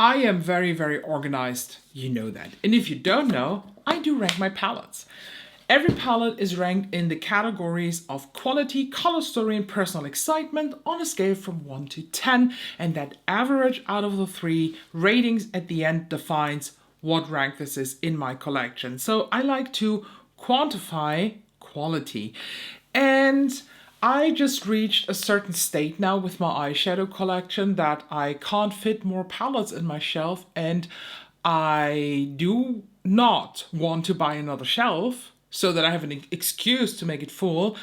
I am very, very organized. You know that. And if you don't know, I do rank my palettes. Every palette is ranked in the categories of quality, color story, and personal excitement on a scale from 1 to 10. And that average out of the 3 ratings at the end defines what rank this is in my collection. So I like to quantify quality. And I just reached a certain state now with my eyeshadow collection that I can't fit more palettes in my shelf, and I do not want to buy another shelf so that I have an excuse to make it full.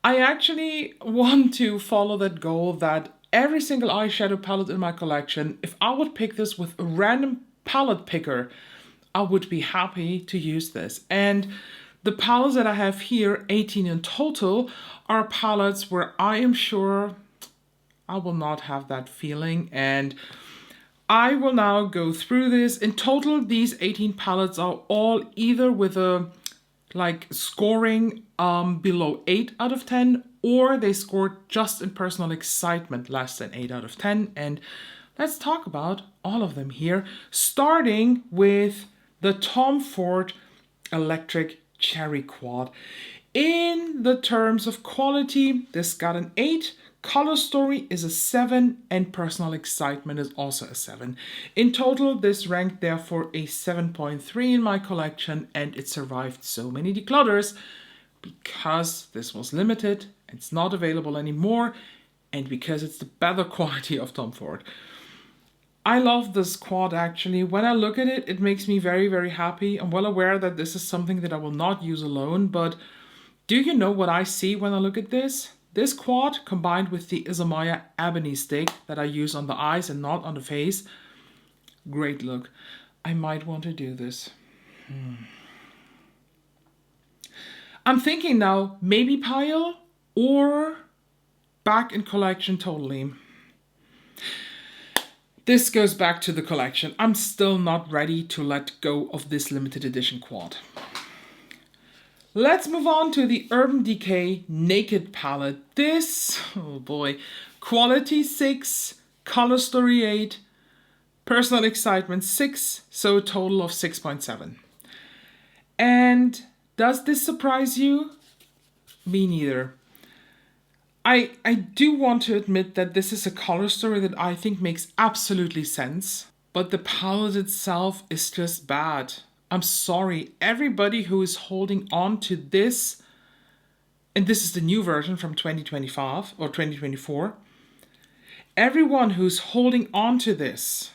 I actually want to follow that goal that every single eyeshadow palette in my collection, if I would pick this with a random palette picker, I would be happy to use this. And the palettes that I have here, 18 in total, are palettes where I am sure I will not have that feeling. And I will now go through this. In total, these 18 palettes are all either with a scoring below 8 out of 10, or they scored just in personal excitement less than 8 out of 10. And let's talk about all of them here, starting with the Tom Ford Electric Cherry Quad. In the terms of quality, this got an 8, color story is a 7, and personal excitement is also a 7. In total, this ranked therefore a 7.3 in my collection, and it survived so many declutters because this was limited, it's not available anymore, and because it's the better quality of Tom Ford. I love this quad actually. When I look at it, it makes me very, very happy. I'm well aware that this is something that I will not use alone, but do you know what I see when I look at this? This quad combined with the Isomaya Ebony stick that I use on the eyes and not on the face. Great look. I might want to do this. I'm thinking now, maybe pile or back in collection totally. This goes back to the collection. I'm still not ready to let go of this limited edition quad. Let's move on to the Urban Decay Naked palette. This, oh boy, quality 6, color story 8, personal excitement 6, so a total of 6.7. And does this surprise you? Me neither. I do want to admit that this is a color story that I think makes absolutely sense, but the palette itself is just bad. I'm sorry, everybody who is holding on to this, and this is the new version from 2025 or 2024, everyone who's holding on to this,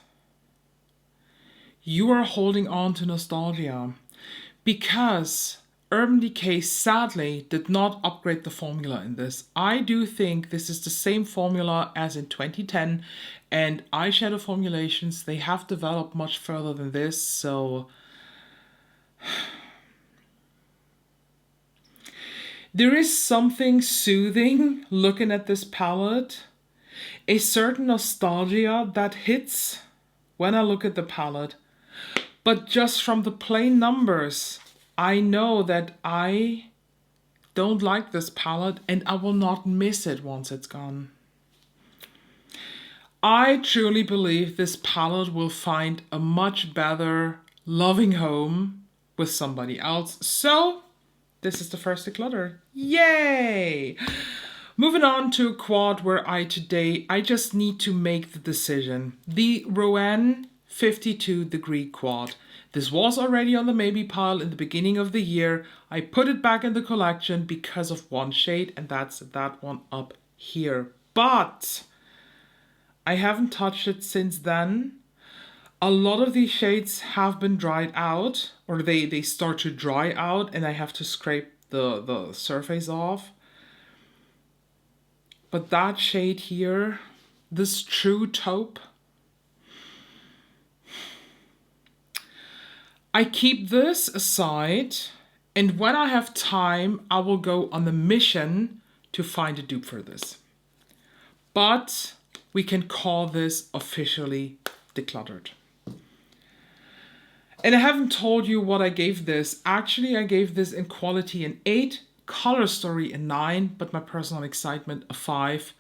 you are holding on to nostalgia, because Urban Decay sadly did not upgrade the formula in this. I do think this is the same formula as in 2010, and eyeshadow formulations, they have developed much further than this, so there is something soothing looking at this palette, a certain nostalgia that hits when I look at the palette, but just from the plain numbers, I know that I don't like this palette and I will not miss it once it's gone. I truly believe this palette will find a much better loving home with somebody else. So this is the first declutter. Yay! Moving on to a quad where I just need to make the decision. The Rowan 52 degree quad. This was already on the maybe pile in the beginning of the year. I put it back in the collection because of one shade, and that's that one up here. But I haven't touched it since then. A lot of these shades have been dried out, or they start to dry out, and I have to scrape the surface off. But that shade here, this True Taupe, I keep this aside, and when I have time, I will go on a mission to find a dupe for this. But we can call this officially decluttered. And I haven't told you what I gave this. Actually, I gave this in quality an 8, color story a 9, but my personal excitement a 5.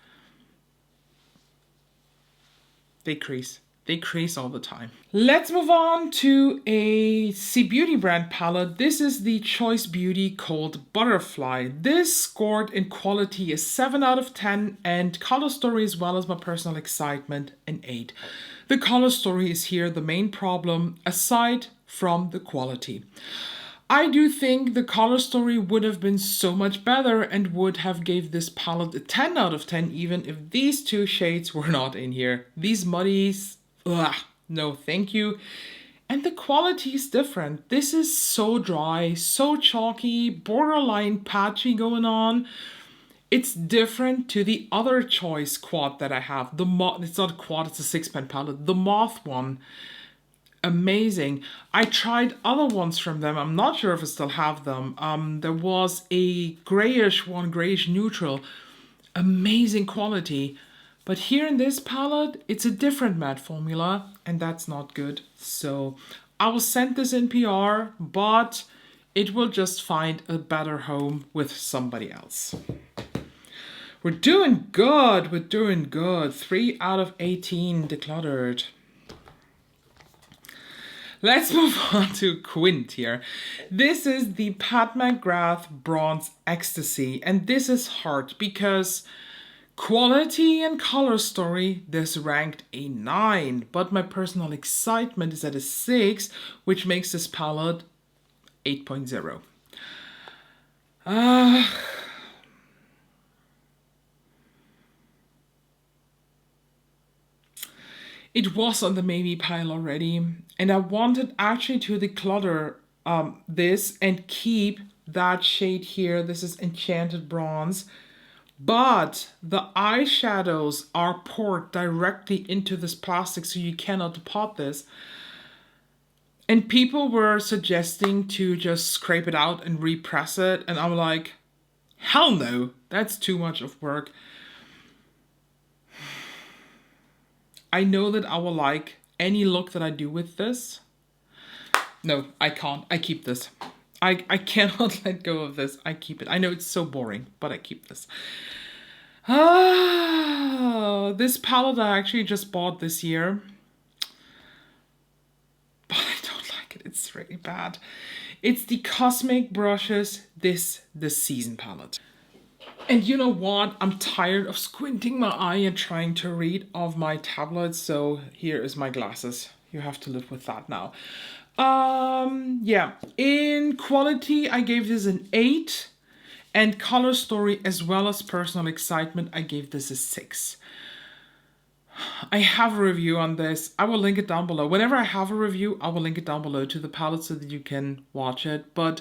They crease. They crease all the time. Let's move on to a C Beauty brand palette. This is the Choice Beauty Cold Butterfly. This scored in quality a 7 out of 10 and color story as well as my personal excitement an 8. The color story is here the main problem aside from the quality. I do think the color story would have been so much better and would have gave this palette a 10 out of 10 even if these two shades were not in here. These muddies, ugh, no thank you. And the quality is different. This is so dry, so chalky, borderline patchy going on. It's different to the other Choice quad that I have. It's not a quad, it's a 6-pan palette. The Moth one. Amazing. I tried other ones from them. I'm not sure if I still have them. There was a grayish one, grayish neutral. Amazing quality. But here in this palette, it's a different matte formula, and that's not good. So I will send this in PR, but it will just find a better home with somebody else. We're doing good. We're doing good. 3 out of 18 decluttered. Let's move on to Quint here. This is the Pat McGrath Bronze Ecstasy, and this is hard because quality and color story, this ranked a 9, but my personal excitement is at a 6, which makes this palette 8.0. It was on the maybe pile already, and I wanted actually to declutter this and keep that shade here. This is Enchanted Bronze, but the eyeshadows are poured directly into this plastic, so you cannot pot this. And people were suggesting to just scrape it out and repress it, and I'm like, hell no, that's too much of work. I know that I will like any look that I do with this. No, I can't. I keep this. I cannot let go of this. I keep it. I know it's so boring, but I keep this. This palette I actually just bought this year. But I don't like it. It's really bad. It's the Cosmic Brushes This Season palette. And you know what? I'm tired of squinting my eye and trying to read off my tablet. So here is my glasses. You have to live with that now. Yeah. In quality, I gave this an 8. And color story as well as personal excitement, I gave this a 6. I have a review on this. I will link it down below. Whenever I have a review, I will link it down below to the palette so that you can watch it. But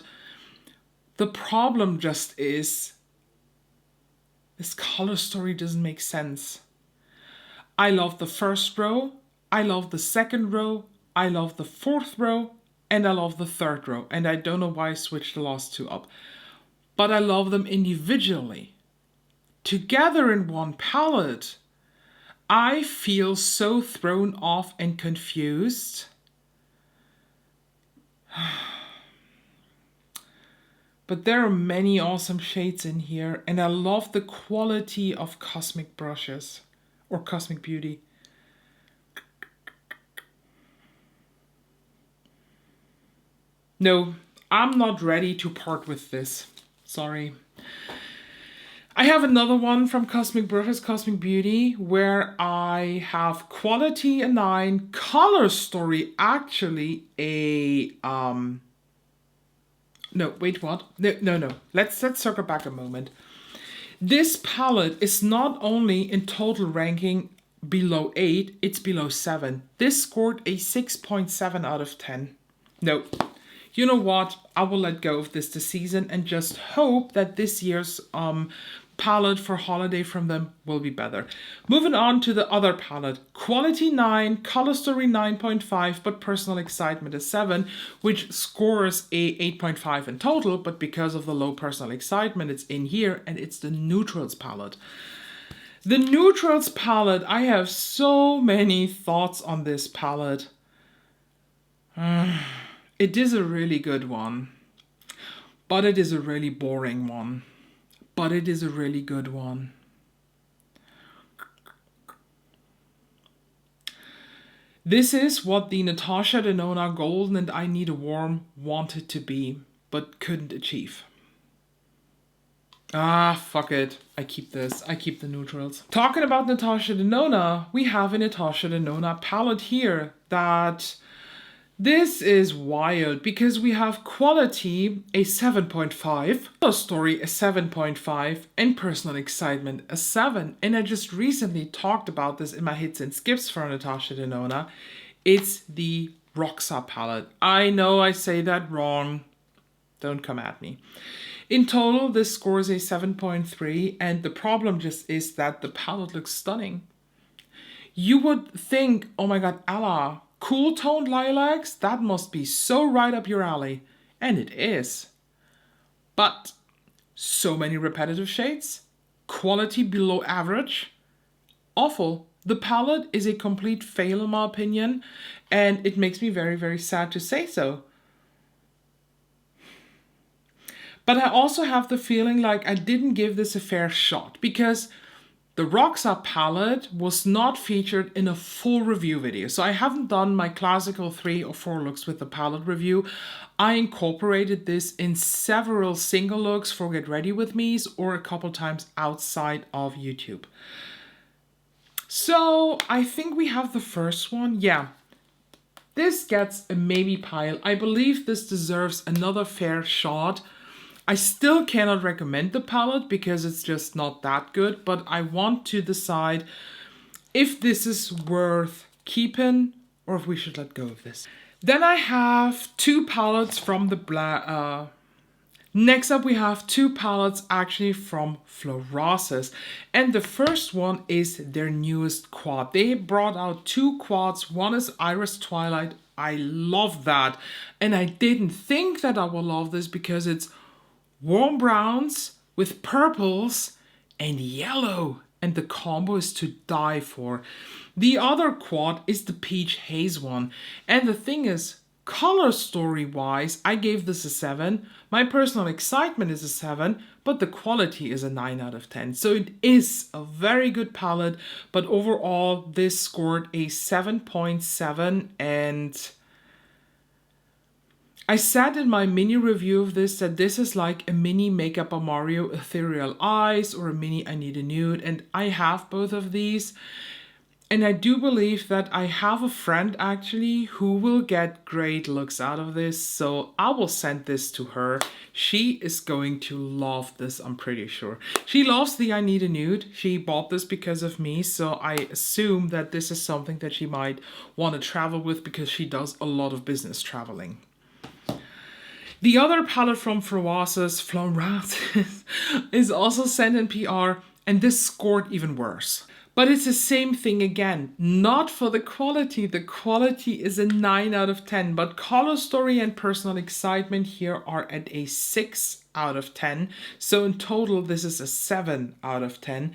the problem just is this color story doesn't make sense. I love the first row, I love the second row, I love the fourth row, and I love the third row. And I don't know why I switched the last two up. But I love them individually. Together in one palette, I feel so thrown off and confused. But there are many awesome shades in here, and I love the quality of Cosmic Brushes or Cosmic Beauty. No, I'm not ready to part with this. Sorry. I have another one from Cosmic Brushes, Cosmic Beauty, where I have quality a 9, color story actually a no, wait, what? No. Let's circle back a moment. This palette is not only in total ranking below 8, it's below 7. This scored a 6.7 out of 10. No. You know what? I will let go of this season and just hope that this year's palette for holiday from them will be better. Moving on to the other palette. Quality 9, color story 9.5, but personal excitement is 7, which scores a 8.5 in total, but because of the low personal excitement, it's in here, and it's the Neutrals palette. The Neutrals palette, I have so many thoughts on this palette. It is a really good one, but it is a really boring one. But it is a really good one. This is what the Natasha Denona Golden and I Need a Warm wanted to be, but couldn't achieve. Ah, fuck it. I keep this. I keep the neutrals. Talking about Natasha Denona, we have a Natasha Denona palette here that... This is wild because we have quality a 7.5, color story a 7.5, and personal excitement a 7. And I just recently talked about this in my hits and skips for Natasha Denona. It's the Roxa palette. I know I say that wrong. Don't come at me. In total, this scores a 7.3, and the problem just is that the palette looks stunning. You would think, oh my god, Ella, cool toned lilacs? That must be so right up your alley. And it is. But so many repetitive shades, quality below average, awful. The palette is a complete fail in my opinion, and it makes me very, very sad to say so. But I also have the feeling like I didn't give this a fair shot because the Roxa palette was not featured in a full review video. So I haven't done my classical 3 or 4 looks with the palette review. I incorporated this in several single looks for Get Ready With Me's or a couple times outside of YouTube. So I think we have the first one. Yeah, this gets a maybe pile. I believe this deserves another fair shot. I still cannot recommend the palette because it's just not that good, but I want to decide if this is worth keeping or if we should let go of this. Then I have 2 palettes from the next up we have 2 palettes actually from Fluorosis, and the first one is their newest quad. They brought out 2 quads. One is Iris Twilight. I love that, and I didn't think that I would love this because it's warm browns with purples and yellow, and the combo is to die for. The other quad is the Peach Haze one, and the thing is, color story wise, I gave this a 7. My personal excitement is a 7, but the quality is a 9 out of 10. So it is a very good palette, but overall this scored a 7.7, and I said in my mini review of this that this is like a mini Makeup by Mario Ethereal Eyes or a mini I Need a Nude, and I have both of these. And I do believe that I have a friend actually who will get great looks out of this, so I will send this to her. She is going to love this, I'm pretty sure. She loves the I Need a Nude. She bought this because of me, so I assume that this is something that she might want to travel with because she does a lot of business traveling. The other palette from Fluorosis is also sent in PR, and this scored even worse. But it's the same thing again, not for the quality. The quality is a 9 out of 10, but color story and personal excitement here are at a 6 out of 10. So in total, this is a 7 out of 10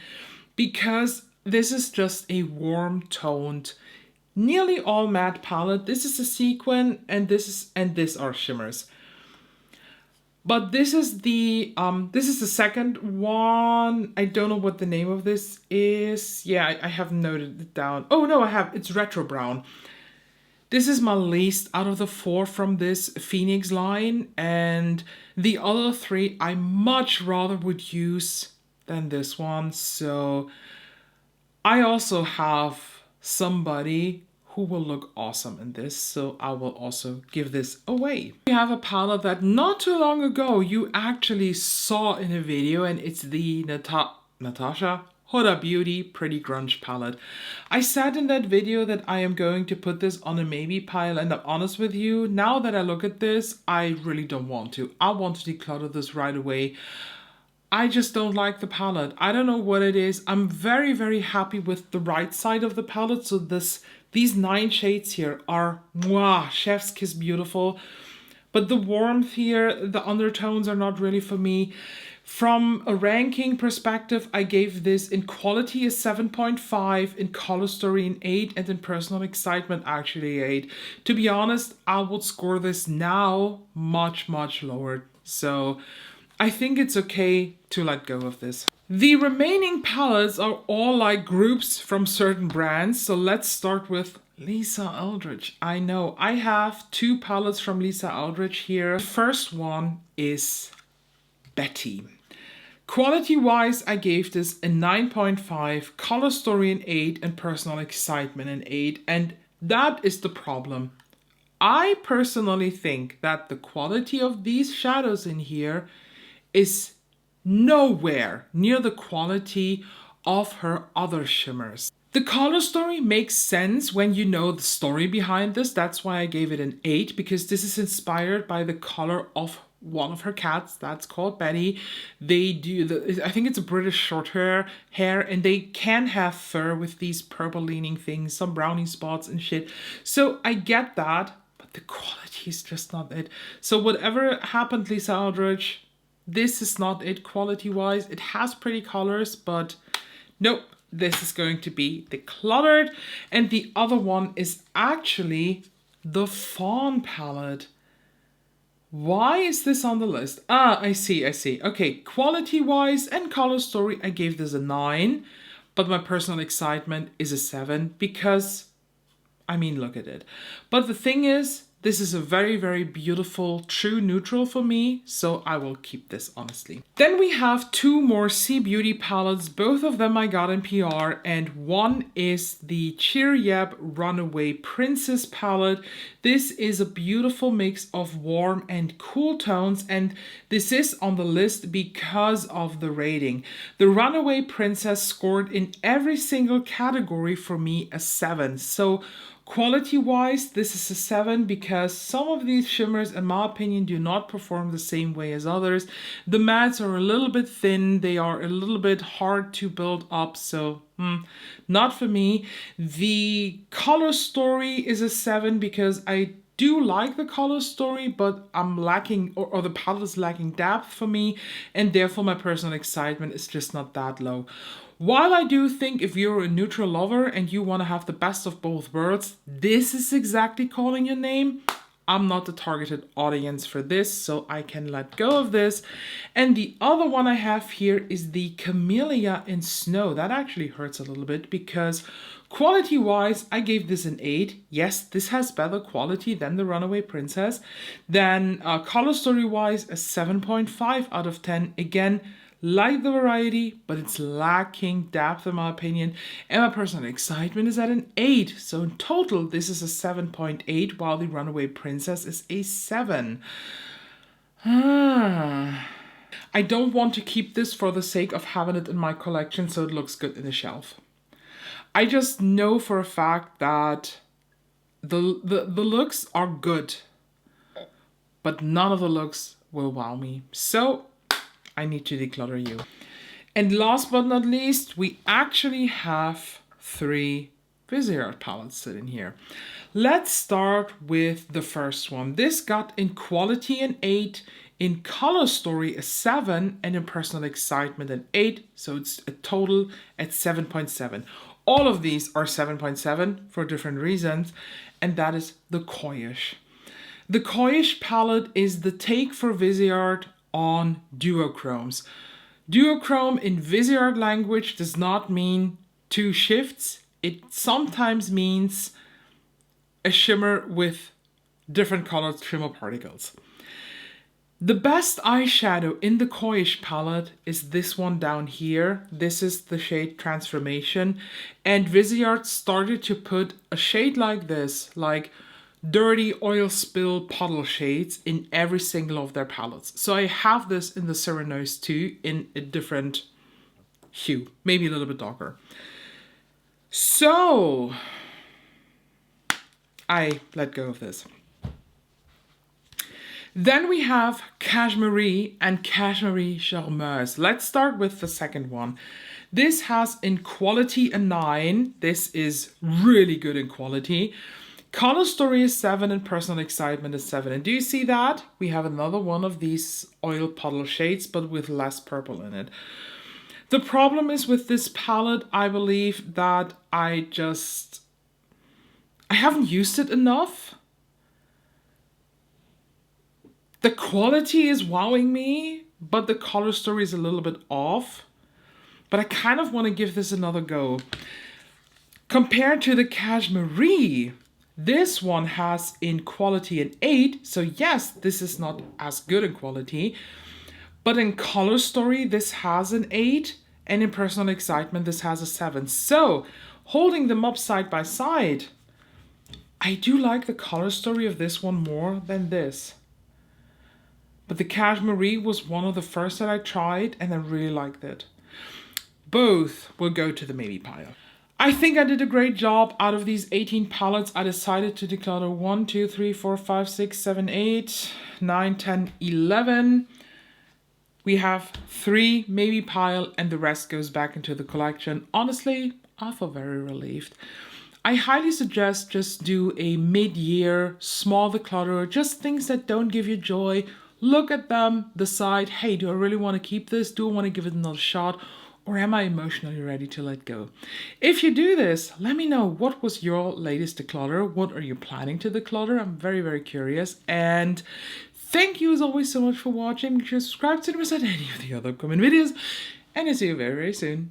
because this is just a warm toned, nearly all matte palette. This is a sequin, and this are shimmers. But this is the second one. I don't know what the name of this is. Yeah, I have noted it down. Oh no, I have. It's Retro Brown. This is my least out of the 4 from this Phoenix line. And the other 3 I much rather would use than this one. So I also have somebody who will look awesome in this, so I will also give this away. We have a palette that not too long ago you actually saw in a video, and it's the Natasha Huda Beauty Pretty Grunge palette. I said in that video that I am going to put this on a maybe pile, and I'm honest with you, now that I look at this, I really don't want to. I want to declutter this right away. I just don't like the palette. I don't know what it is. I'm very, very happy with the right side of the palette. So these 9 shades here are mwah, chef's kiss beautiful. But the warmth here, the undertones are not really for me. From a ranking perspective, I gave this in quality a 7.5, in color story an 8, and in personal excitement actually 8. To be honest, I would score this now much, much lower. So I think it's okay to let go of this. The remaining palettes are all like groups from certain brands. So let's start with Lisa Eldridge. I know. I have two palettes from Lisa Eldridge here. The first one is Betty. Quality-wise, I gave this a 9.5, color story an 8, and personal excitement an 8. And that is the problem. I personally think that the quality of these shadows in here is nowhere near the quality of her other shimmers. The color story makes sense when you know the story behind this. That's why I gave it an 8, because this is inspired by the color of one of her cats. That's called Betty. They do I think it's a British short hair, and they can have fur with these purple leaning things, some brownie spots and shit. So I get that, but the quality is just not it. So whatever happened, Lisa Eldridge, this is not it quality wise. It has pretty colors, but nope. This is going to be Decluttered. And the other one is actually the Fawn palette. Why is this on the list? Ah, I see. Okay, quality-wise and color story, I gave this a 9. But my personal excitement is a 7 because, I mean, look at it. But the thing is, this is a very, very beautiful true neutral for me, so I will keep this, honestly. Then we have two more Sea Beauty palettes. Both of them I got in PR, and one is the Cheer Yap Runaway Princess palette. This is a beautiful mix of warm and cool tones, and this is on the list because of the rating. The Runaway Princess scored in every single category for me a 7. So quality-wise, this is a 7 because some of these shimmers, in my opinion, do not perform the same way as others. The mattes are a little bit thin, they are a little bit hard to build up, so not for me. The color story is a 7 because I do like the color story, but I'm lacking, or the palette is lacking depth for me, and therefore my personal excitement is just not that low. While I do think if you're a neutral lover and you want to have the best of both worlds, this is exactly calling your name. I'm not the targeted audience for this, so I can let go of this. And the other one I have here is the Camellia in Snow. That actually hurts a little bit because quality-wise, I gave this an 8. Yes, this has better quality than the Runaway Princess. Then color story-wise, a 7.5 out of 10. Again, like the variety, but it's lacking depth in my opinion, and my personal excitement is at an 8. So in total, this is a 7.8, while the Runaway Princess is a 7. I don't want to keep this for the sake of having it in my collection so it looks good in the shelf. I just know for a fact that the looks are good, but none of the looks will wow me. So I need to declutter you. And last but not least, we actually have 3 Viseart palettes sitting here. Let's start with the first one. This got in quality an 8, in color story a 7, and in personal excitement an 8. So it's a total at 7.7. All of these are 7.7 for different reasons, and that is the Coyish. The Coyish palette is the take for Viseart on duochromes. Duochrome in Viseart language does not mean 2 shifts. It sometimes means a shimmer with different colored shimmer particles. The best eyeshadow in the Coyish palette is this one down here. This is the shade Transformation, and Viseart started to put a shade like this, like dirty oil spill puddle shades, in every single of their palettes. So I have this in the Ceranos too, in a different hue, maybe a little bit darker. So I let go of this. Then we have Cashmere and Cashmere Charmeuse. Let's start with the second one. This has in quality a 9. This is really good in quality. Color story is 7 and personal excitement is 7. And do you see that? We have another one of these oil puddle shades, but with less purple in it. The problem is with this palette, I believe that I haven't used it enough. The quality is wowing me, but the color story is a little bit off. But I kind of want to give this another go. Compared to the Cashmere, this one has in quality an 8. So yes, this is not as good in quality. But in color story, this has an 8. And in personal excitement, this has a 7. So holding them up side by side, I do like the color story of this one more than this. But the Cashmere was one of the first that I tried and I really liked it. Both will go to the maybe pile. I think I did a great job. Out of these 18 palettes, I decided to declutter 1, 2, 3, 4, 5, 6, 7, 8, 9, 10, 11. We have 3 maybe pile and the rest goes back into the collection. Honestly, I feel very relieved. I highly suggest just do a mid-year small declutter, just things that don't give you joy. Look at them, decide, hey, do I really want to keep this? Do I want to give it another shot? Or am I emotionally ready to let go? If you do this, let me know what was your latest declutter. What are you planning to declutter? I'm very, very curious. And thank you as always so much for watching. Make sure to subscribe to never miss any of the other upcoming videos. And I'll see you very, very soon.